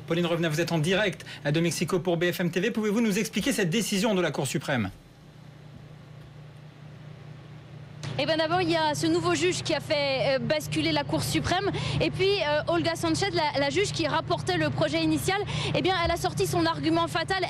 Pauline Revenat, vous êtes en direct de Mexico pour BFM TV. Pouvez-vous nous expliquer cette décision de la Cour suprême ? Eh bien d'abord, il y a ce nouveau juge qui a fait basculer la Cour suprême. Et puis Olga Sánchez, la juge qui rapportait le projet initial, eh bien, elle a sorti son argument fatal.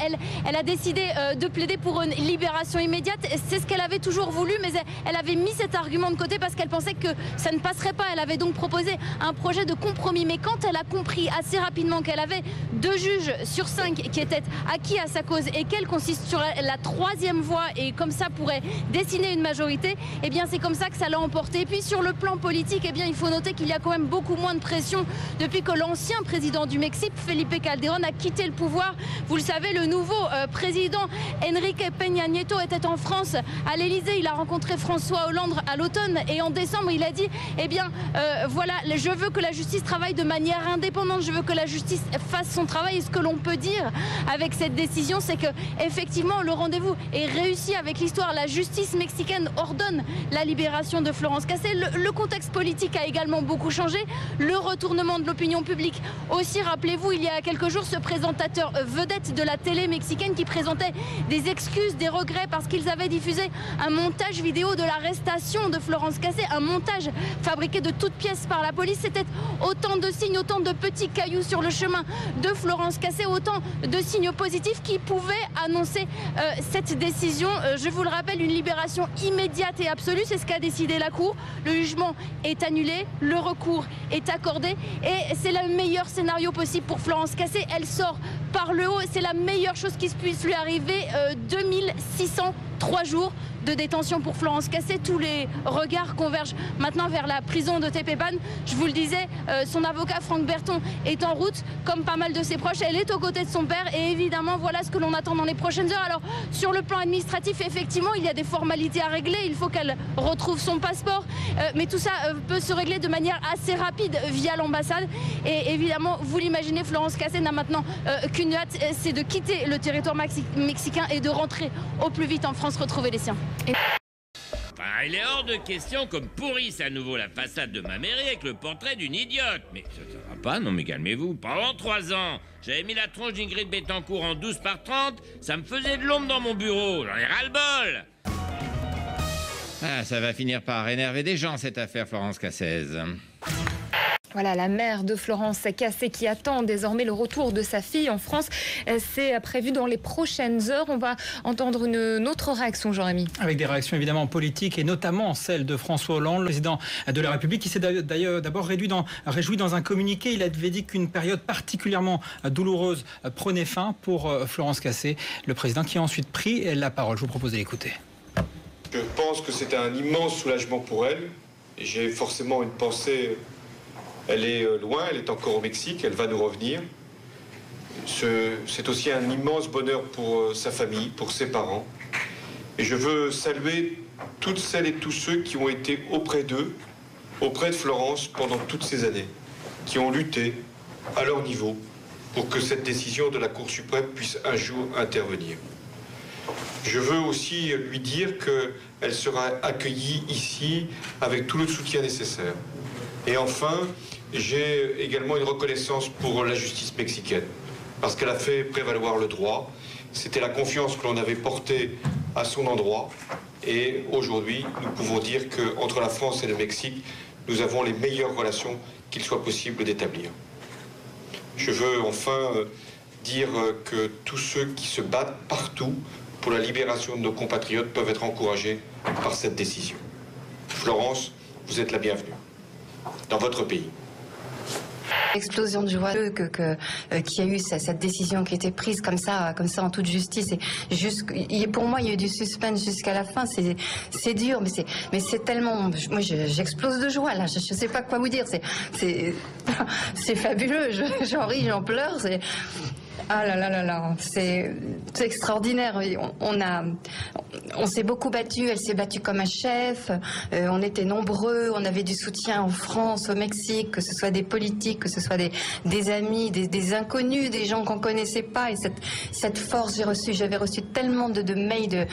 Elle a décidé de plaider pour une libération immédiate. C'est ce qu'elle avait toujours voulu, mais elle avait mis cet argument de côté parce qu'elle pensait que ça ne passerait pas. Elle avait donc proposé un projet de compromis. Mais quand elle a compris assez rapidement qu'elle avait 2 juges sur 5 qui étaient acquis à sa cause et qu'elle consiste sur la 3e voie et comme ça pourrait dessiner une majorité, eh bien c'est comme ça que ça l'a emporté. Et puis sur le plan politique, eh bien il faut noter qu'il y a quand même beaucoup moins de pression depuis que l'ancien président du Mexique, Felipe Calderón, a quitté le pouvoir. Vous le savez, le nouveau président Enrique Peña Nieto était en France à l'Elysée. Il a rencontré François Hollande à l'automne et en décembre il a dit eh bien voilà, je veux que la justice travaille de manière indépendante, je veux que la justice fasse son travail. Et ce que l'on peut dire avec cette décision, c'est que effectivement le rendez-vous est réussi avec l'histoire. La justice mexicaine ordonne la libération de Florence Cassé. Le contexte politique a également beaucoup changé. Le retournement de l'opinion publique aussi. Rappelez-vous, il y a quelques jours, ce présentateur vedette de la télé mexicaine qui présentait des excuses, des regrets parce qu'ils avaient diffusé un montage vidéo de l'arrestation de Florence Cassé, un montage fabriqué de toutes pièces par la police. C'était autant de signes, autant de petits cailloux sur le chemin de Florence Cassé, autant de signes positifs qui pouvaient annoncer cette décision. Je vous le rappelle, une libération immédiate et absolue. C'est ce qu'a décidé la Cour. Le jugement est annulé, le recours est accordé et c'est le meilleur scénario possible pour Florence Cassé. Elle sort par le haut, c'est la meilleure chose qui puisse lui arriver. 2603 jours de détention pour Florence Cassé. Tous les regards convergent maintenant vers la prison de Tepepan. Je vous le disais, son avocat Franck Berton est en route, comme pas mal de ses proches. Elle est aux côtés de son père et évidemment, voilà ce que l'on attend dans les prochaines heures. Alors, sur le plan administratif, effectivement, il y a des formalités à régler. Il faut qu'elle retrouve son passeport. Mais tout ça peut se régler de manière assez rapide via l'ambassade. Et évidemment, vous l'imaginez, Florence Cassé n'a maintenant qu'une hâte, c'est de quitter le territoire mexicain et de rentrer au plus vite en France, retrouver les siens. Enfin, il est hors de question qu'on me pourrisse à nouveau la façade de ma mairie avec le portrait d'une idiote. Mais ça va pas, non mais calmez-vous. Pendant 3 ans, j'avais mis la tronche d'Ingrid Betancourt en 12/30, ça me faisait de l'ombre dans mon bureau. J'en ai ras-le-bol. Ah, ça va finir par énerver des gens, cette affaire Florence Cassez. Voilà, la mère de Florence Cassé qui attend désormais le retour de sa fille en France. C'est prévu dans les prochaines heures. On va entendre une autre réaction, Jean-Rémy. Avec des réactions évidemment politiques et notamment celle de François Hollande, le président de la République, qui s'est d'ailleurs d'abord réjoui dans un communiqué. Il avait dit qu'une période particulièrement douloureuse prenait fin pour Florence Cassé. Le président qui a ensuite pris la parole. Je vous propose de l'écouter. Je pense que c'est un immense soulagement pour elle. Et j'ai forcément une pensée... Elle est loin, elle est encore au Mexique, elle va nous revenir. C'est aussi un immense bonheur pour sa famille, pour ses parents. Et je veux saluer toutes celles et tous ceux qui ont été auprès d'eux, auprès de Florence pendant toutes ces années, qui ont lutté à leur niveau pour que cette décision de la Cour suprême puisse un jour intervenir. Je veux aussi lui dire qu'elle sera accueillie ici avec tout le soutien nécessaire. Et enfin, j'ai également une reconnaissance pour la justice mexicaine, parce qu'elle a fait prévaloir le droit. C'était la confiance que l'on avait portée à son endroit. Et aujourd'hui, nous pouvons dire qu'entre la France et le Mexique, nous avons les meilleures relations qu'il soit possible d'établir. Je veux enfin dire que tous ceux qui se battent partout pour la libération de nos compatriotes peuvent être encouragés par cette décision. Florence, vous êtes la bienvenue dans votre pays. L'explosion de joie qu'il y a eu cette décision qui a été prise comme ça en toute justice. Et pour moi, il y a eu du suspense jusqu'à la fin. C'est dur, mais c'est tellement. Moi, j'explose de joie là. Je sais pas quoi vous dire. C'est fabuleux. J'en ris, j'en pleure. Ah là là là là, c'est extraordinaire. On s'est beaucoup battu, elle s'est battue comme un chef, on était nombreux, on avait du soutien en France, au Mexique, que ce soit des politiques, que ce soit des amis, des inconnus, des gens qu'on connaissait pas. Et cette force, j'avais reçu tellement de mails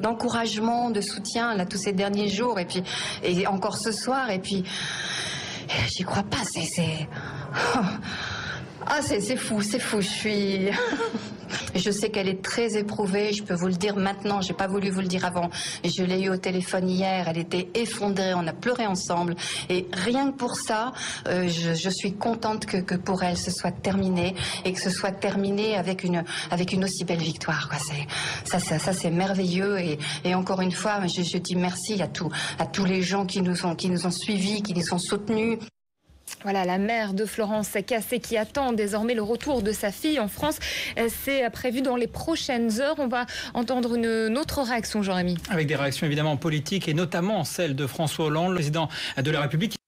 d'encouragement, de soutien là tous ces derniers jours, et encore ce soir, et puis j'y crois pas, Ah, c'est fou, c'est fou. Je sais qu'elle est très éprouvée, je peux vous le dire maintenant, j'ai pas voulu vous le dire avant. Je l'ai eu au téléphone hier, elle était effondrée, on a pleuré ensemble. Et rien que pour ça, je suis contente que pour elle ce soit terminé et que ce soit terminé avec une aussi belle victoire, quoi. Ça c'est merveilleux et encore une fois, je dis merci à tous les gens qui nous ont suivis, qui nous ont soutenus. Voilà, la mère de Florence Cassé qui attend désormais le retour de sa fille en France. C'est prévu dans les prochaines heures. On va entendre une autre réaction, Jean-Rémy. Avec des réactions évidemment politiques et notamment celle de François Hollande, le président de la République.